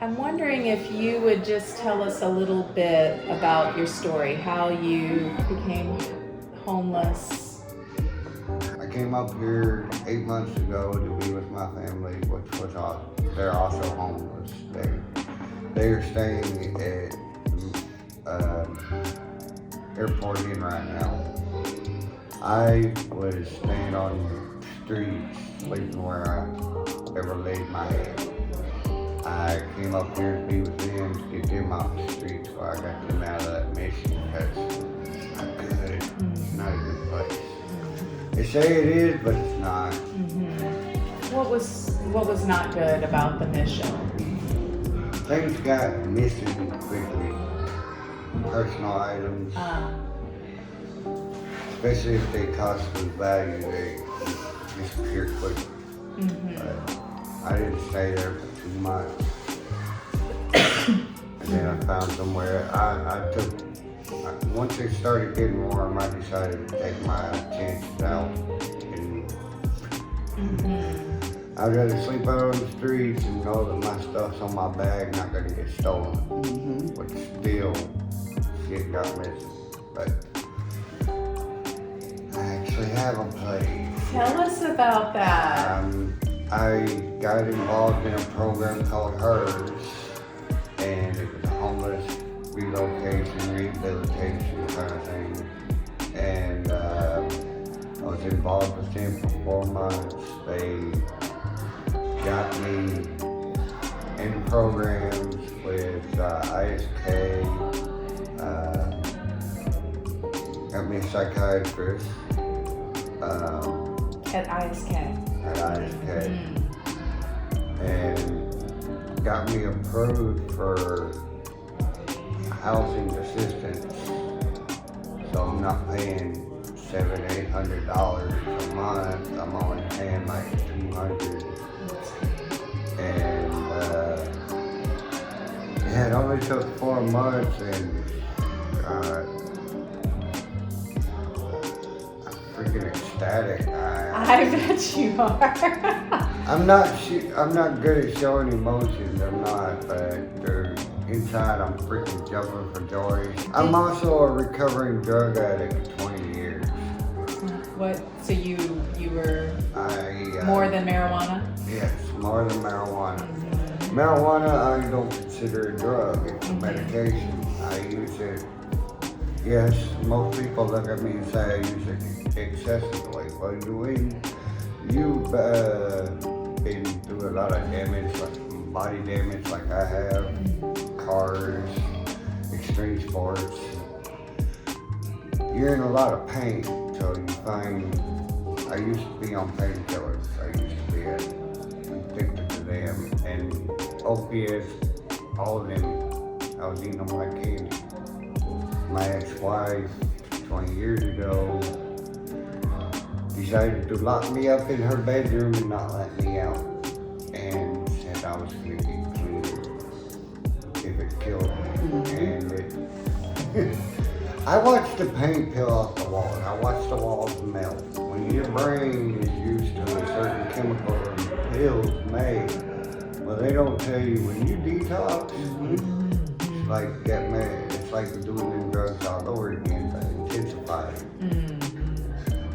I'm wondering if you would just tell us a little bit about your story, how you became homeless. I came up here 8 months ago to be with my family, which was they're also homeless. They're staying at airport in right now. I was staying on the streets, sleeping where I ever laid my head. I came up here to be with them to get them off the streets where I got them out of that mission because it's not good. It's not a good place. They say it is, but it's not. What was not good about the mission? Things got missing quickly. Personal items, especially if they cost them value, they disappear quickly. But I didn't stay there for 2 months. And then I found somewhere. Once it started getting warm, I decided to take my chances out. And I'd rather sleep out on the streets and know that my stuff's on my bag, not gonna get stolen. But still, shit got missing. But I actually have a place. Tell us about that. I got involved in a program called HERS, and it was a homeless relocation, rehabilitation kind of thing. And I was involved with them for 4 months. They got me in programs with ISK, got me a psychiatrist. At ISK. And got me approved for housing assistance. So I'm not paying $700-800 a month. I'm only paying like $200. And yeah, it only took 4 months, and I'm freaking ecstatic. I bet you are. I'm not good at showing emotions. I'm not, but inside I'm freaking jumping for joy. I'm also a recovering drug addict for 20 years. What? So you were more than marijuana? Yes, more than marijuana. Marijuana I don't consider a drug. It's a medication. I use it. Yes, most people look at me and say I use it excessively. Well, you've been through a lot of damage, like body damage, like I have, cars, extreme sports. You're in a lot of pain, so you find. I used to be on painkillers. I used to be addicted to them, and opiates, all of them. I was eating them like candy. My ex-wife, 20 years ago, decided to lock me up in her bedroom and not let me out, and said I was going to get clean if it killed me. And I watched the paint peel off the wall. I watched the walls melt. When your brain is used to a certain chemical and pills made, well, they don't tell you when you detox. It's like get mad. It's like doing them drugs all over again, but intensified.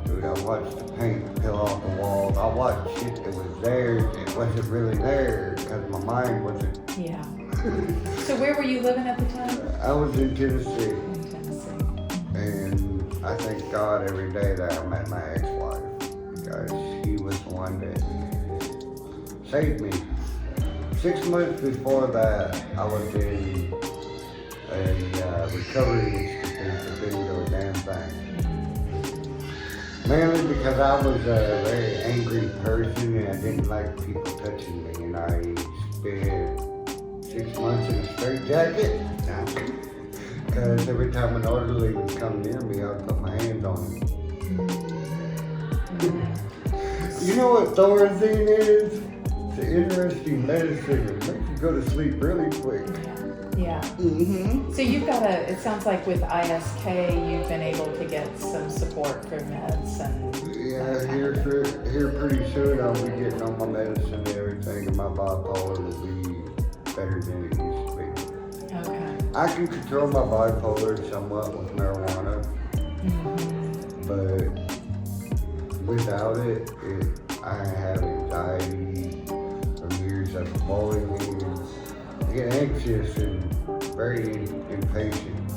Dude, I watched the paint peel off the walls. I watched shit that was there. It wasn't really there because my mind wasn't. Yeah. So where were you living at the time? I was in Tennessee. In Tennessee. And I thank God every day that I met my ex-wife, because she was the one that saved me. 6 months before that, I was in a recovery institute that didn't do a damn thing. Mainly because I was a very angry person and I didn't like people touching me, and I spent 6 months in a straitjacket. Because every time an orderly would come near me, I would put my hands on him. You know what Thorazine is? It's an interesting medicine. It makes you go to sleep really quick. Yeah. So you've got it sounds like with ISK, you've been able to get some support for meds and. Yeah, here pretty soon I'll be getting on my medicine and everything, and my bipolar will be better than it used to be. Okay. I can control my bipolar somewhat with marijuana, but without it, I have anxiety from years of bullying. I get anxious and very impatient.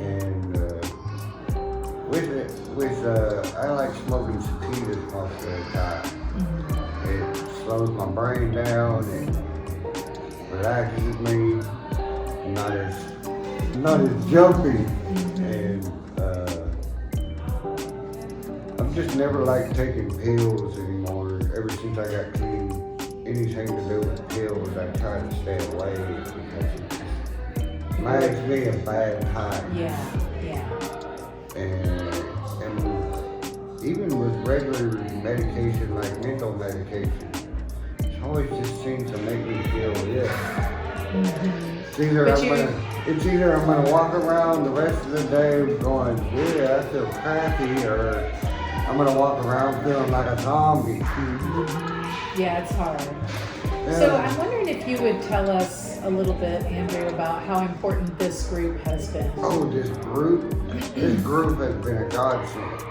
And I like smoking sativas most of the time. It slows my brain down and relaxes me. Not as jumpy, and I've just never liked taking pills anymore. Ever since I got clean, anything to do with pills, I try to stay away because it just reminds me of bad times. Yeah. And even with regular medication, like mental medication, it always just seems to make me feel ill. It's either I'm gonna walk around the rest of the day going, yeah, I feel crappy, or I'm gonna walk around feeling like a zombie. Yeah, it's hard. Yeah. So I'm wondering if you would tell us a little bit, Andrew, about how important this group has been. Oh, this group has been a godsend.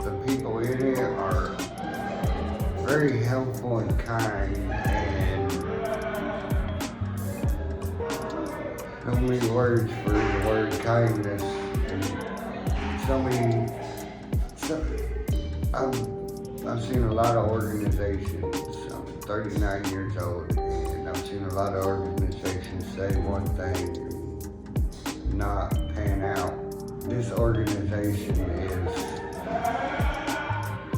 The people in it are very helpful and kind, and so many words for the word kindness, and I've seen a lot of organizations. I'm 39 years old, and I've seen a lot of organizations say one thing and not pan out. This organization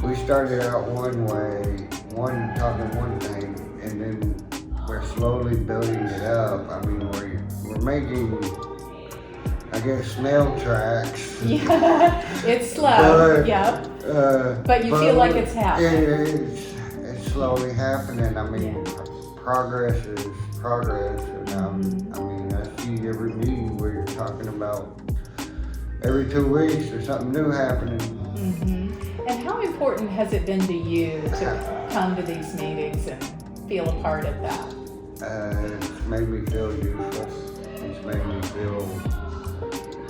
we started out one way, talking one thing, and then we're slowly building it up. I mean, we're making, I guess, snail tracks. Yeah, it's slow. Yep. But you feel like it's happening. It's slowly happening. I mean, progress is progress. And I mean, I see every meeting where you're talking about every 2 weeks there's something new happening. And how important has it been to you to come to these meetings and feel a part of that? It's made me feel useful. It's made me feel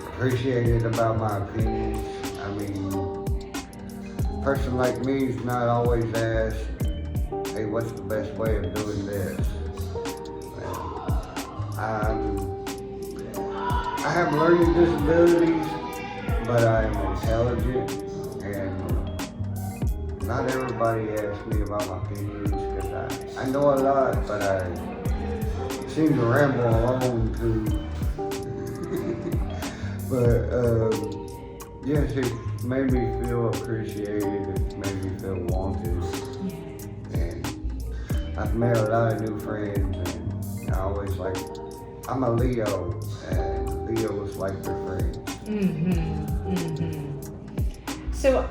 appreciated about my opinions. I mean, a person like me is not always asked, hey, what's the best way of doing this? I have learning disabilities, but I am intelligent, and not everybody asks me about my opinions because I know a lot, but I seem to ramble alone too. But yes, it made me feel appreciated, it made me feel wanted, and I've met a lot of new friends, and I always I'm a Leo, and Leos like their friends. So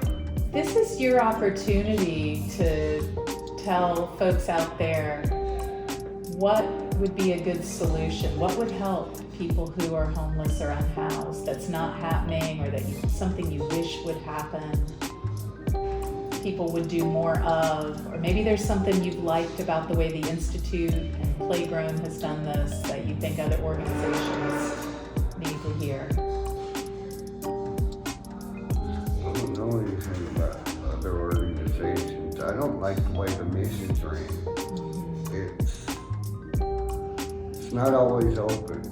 this is your opportunity to tell folks out there what would be a good solution, what would help people who are homeless or unhoused that's not happening, or that something you wish would happen, people would do more of, or maybe there's something you've liked about the way the Institute and Playground has done this that you think other organizations need to hear. I don't know anything about other organizations. I don't like the way the missions ran. It's not always open.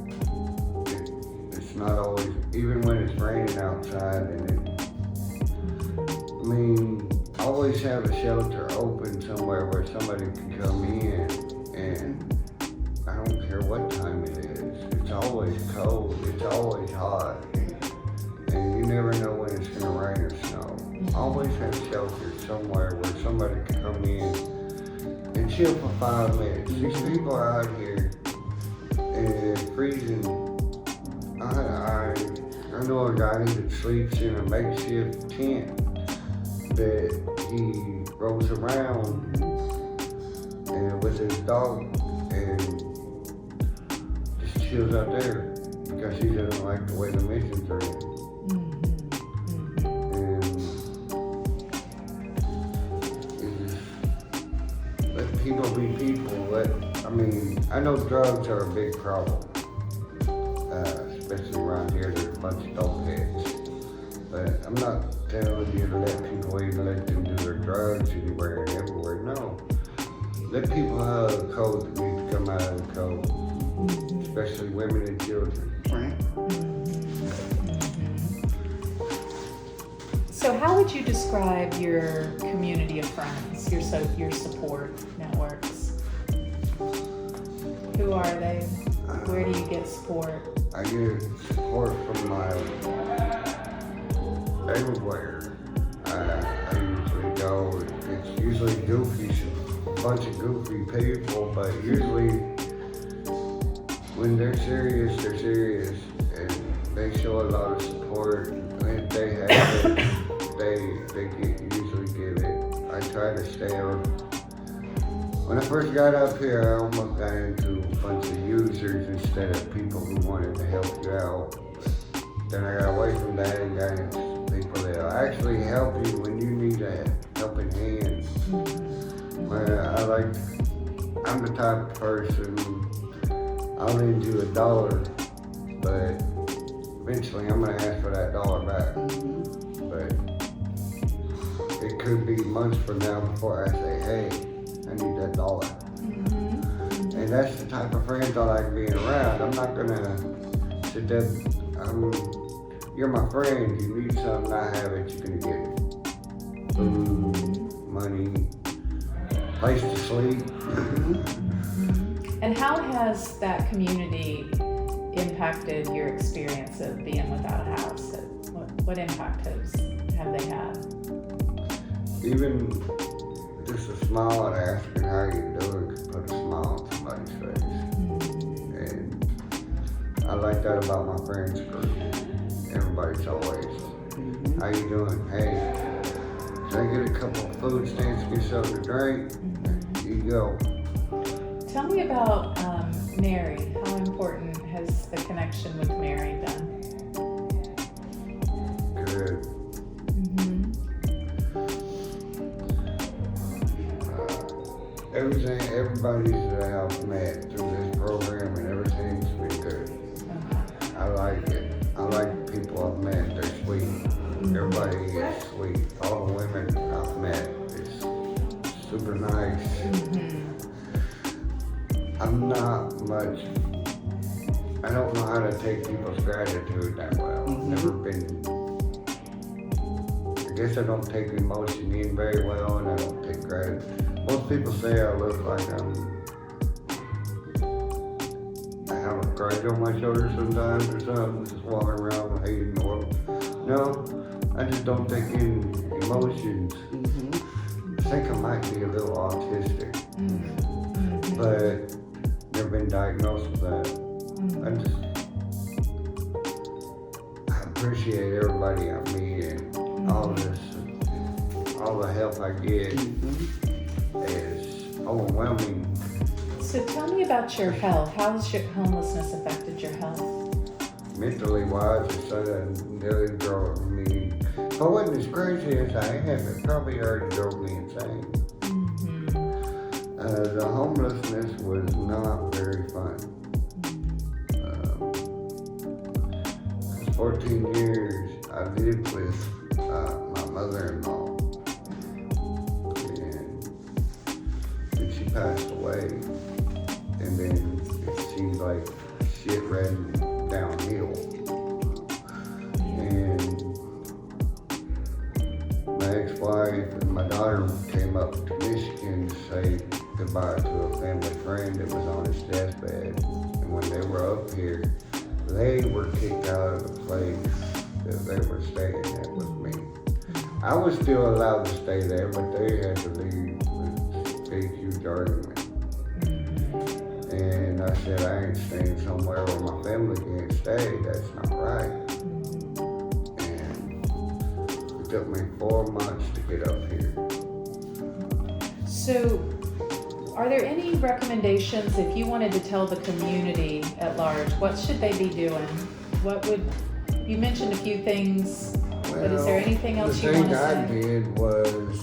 It's not always, even when it's raining outside, always have a shelter open somewhere where somebody can come in, and I don't care what time it is. It's always cold, it's always hot, and you never know when it's gonna rain or snow. Always have shelter somewhere where somebody can come in and chill for 5 minutes. These people are out here freezing. I know a guy that sleeps in a makeshift tent that he rolls around and with his dog and just chills out there because he doesn't like the way the missions are in. And let people be people. Let mean, I know drugs are a big problem, especially around here. There's a bunch of dope heads. But I'm not telling you to let people even let them do their drugs anywhere and everywhere. No. Let people out of the code that need to come out of the code, especially women and children. Right. So how would you describe your community of friends, your support networks? Who are they? Where do you get support? I get support from everywhere. I usually go, it's usually goofy, a bunch of goofy people, but usually when they're serious, and they show a lot of support. If they have it, they usually give it. I try to stay on. When I first got up here, I almost got into a bunch of users instead of people who wanted to help you out. Then I got away from that and got into people that will actually help you when you need a helping hand. I'm the type of person, I'll lend you $1, but eventually I'm gonna ask for that $1 back. But it could be months from now before I say, hey, I need that $1. And that's the type of friends I like being around. I'm not gonna sit there, you're my friend, you need something, I have it, you're gonna get it. Food, money, place to sleep. And how has that community impacted your experience of being without a house? What impact have they had? Even just a smile and asking how you doing can put a smile on somebody's face. And I like that about my friends group. Everybody's always, how you doing? Hey, can I get a couple of food stamps, get something to drink? Here you go. Tell me about Mary. How important has the connection with Mary been? Good. Everybody that I've met through this program and everything's been good. I like it. I like the people I've met. They're sweet. Everybody is sweet. All the women I've met is super nice. I'm not much, I don't know how to take people's gratitude that well. Never been, I guess I don't take emotion in very well, and I don't take gratitude. Most people say I look like I have a grudge on my shoulder sometimes or something, just walking around hating the world. No, I just don't take in emotions. I think I might be a little autistic, but never been diagnosed with that. I appreciate everybody I meet and all the help I get is overwhelming. So tell me about your health. How has your homelessness affected your health? Mentally wise, it's something that really drove me. If I wasn't as crazy as I am, it probably already drove me insane. The homelessness was not very fun. 14 years I lived with my mother-in-law, and she passed away, and then it seemed like shit ran downhill. And my ex-wife and my daughter came up to Michigan to say goodbye to a family friend that was on his deathbed. And when they were up here, they were kicked out of the place that they were staying at with me. I was still allowed to stay there, but they had to leave with a big, huge argument. And I said, I ain't staying somewhere where my family can't stay. That's not right. And it took me 4 months to get up here. So, are there any recommendations if you wanted to tell the community at large, what should they be doing? You mentioned a few things, but is there anything else you want to say? The thing I did was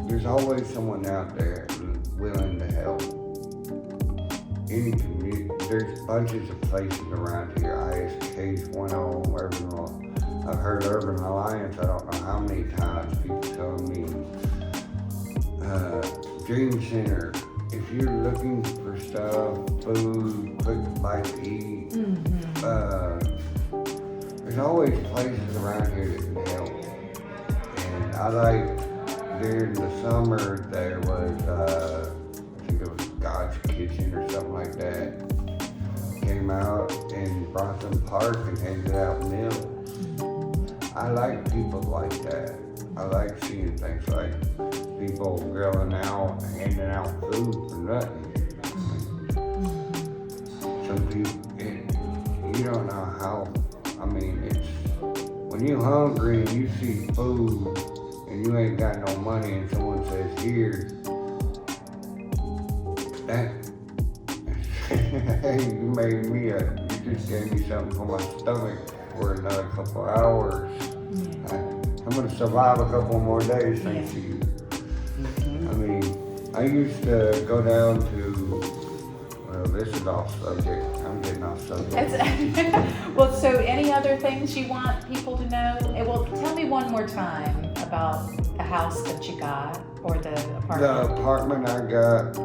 there's always someone out there help. Any community, there's bunches of places around here. ISK's one of them, I've heard Urban Alliance, I don't know how many times people telling me. Dream Center, if you're looking for stuff, food, quick bite to eat, there's always places around here that can help. And I like, during the summer, there was, I think it was God's Kitchen or something like that, came out and brought them park and handed out meals. I like people like that. I like seeing things like people grilling out, handing out food for nothing. Some people, you don't know how, I mean, it's, when you're hungry and you see food and you ain't got no money and someone says, here, that, hey, you just gave me something for my stomach for another couple hours. I'm gonna survive a couple more days, thanks to you. I mean, I used to go down to, well, this is off subject. I'm getting off subject. Well, so any other things you want people to know? Well, tell me one more time about the house that you got, or the apartment. The apartment I got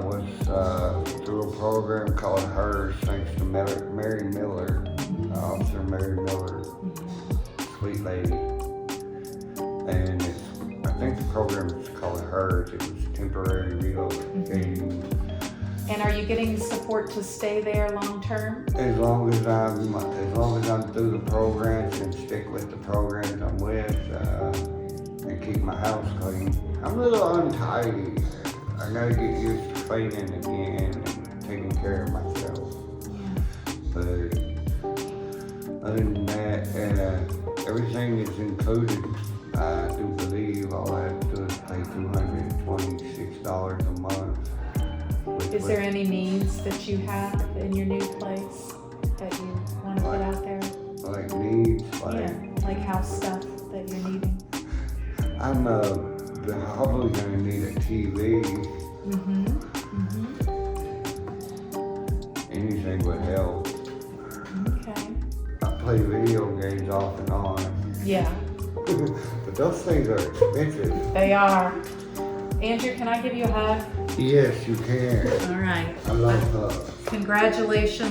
was through a program called HERS, thanks to Mary Miller, Officer Mary Miller, sweet lady. And I think the program is called HERS. It was temporary relocating. And are you getting support to stay there long term? As long as I'm through the programs and stick with the programs I'm with, and keep my house clean. I'm a little untidy. I gotta get used to cleaning again and taking care of myself. But other than that, everything is included. I do believe all I have to do is pay $226 a month. Is there any needs that you have in your new place that you want to put out there? Like needs, like house stuff that you're needing? I'm probably gonna need a TV. Anything would help. Okay. I play video games off and on. Yeah. But those things are expensive. They are. Andrew, can I give you a hug? Yes, you can. All right. I love hugs. Congratulations